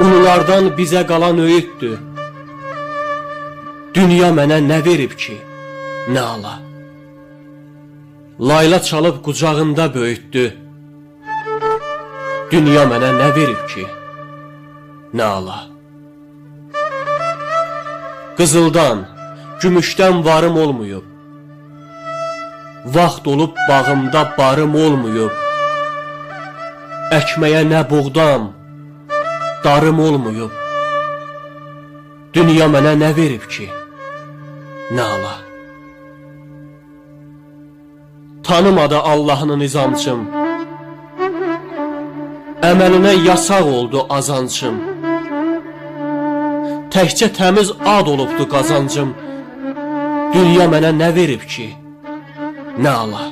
Ululardan bizə qalan öyüddür. Dünya mənə nə verib ki, nə ala? Layla çalıb qucağında böyütdü. Dünya mənə nə verib ki, nə ala? Qızıldan, gümüşdən varım olmuyub. Vaxt olub bağımda barım olmuyub. Əkməyə nə buğdam, darım olmuyub. Dünya mənə nə verib ki, nə ala? Tanımadı Allah'ını nizamçım. Əməlinə yasaq oldu azancım. Təkcə təmiz ad olubdu qazancım. Dünya mənə nə verib ki, nə ala?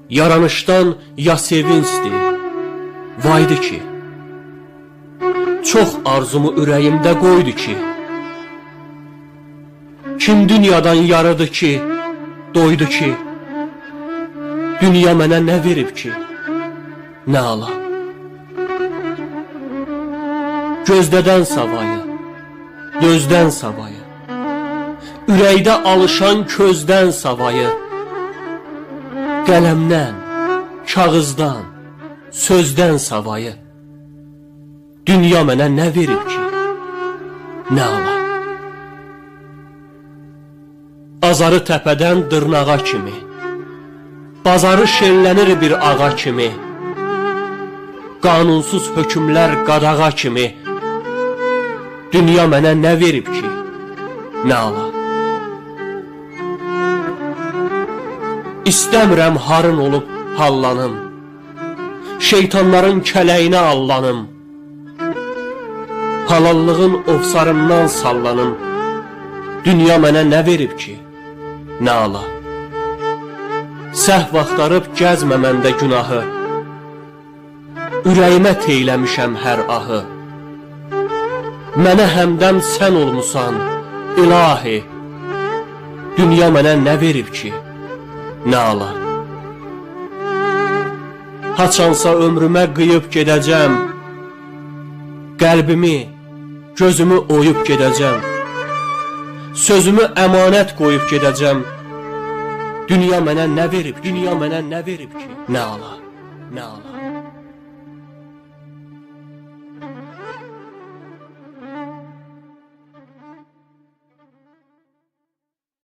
Yaranışdan ya sevincdir, vaydı ki. Çox arzumu ürəyimdə qoydu ki. Kim dünyadan yarıdı ki, doydu ki. Dünya mənə nə verib ki, nə ala? Gözdədən savayı, dözdən savayı, ürəkdə alışan közdən savayı, qələmdən, kağızdan, sözdən savayı, dünya mənə nə verib ki, nə ala? Azarı təpədən dırnağa kimi, bazarı şenlənir bir ağa kimi, qanunsuz hökümlər qadağa kimi, dünya mənə nə verib ki, nə ala? İstəmirəm harın olub hallanım, şeytanların kələyinə allanım, halallığın ofsarından sallanım, dünya mənə nə verib ki, nə ala? Səhv axtarıb gəzməməndə günahı, ürəyimə teyləmişəm hər ahı. Mənə həmdəm sən olmusan, ilahi, dünya mənə nə verib ki, nə ala? Haçansa ömrümə qıyıb gedəcəm, qəlbimi, gözümü oyub gedəcəm, sözümü əmanət qoyub gedəcəm, dünya mənə nə verib, dünya mənə nə verib ki, nə ala, nə ala?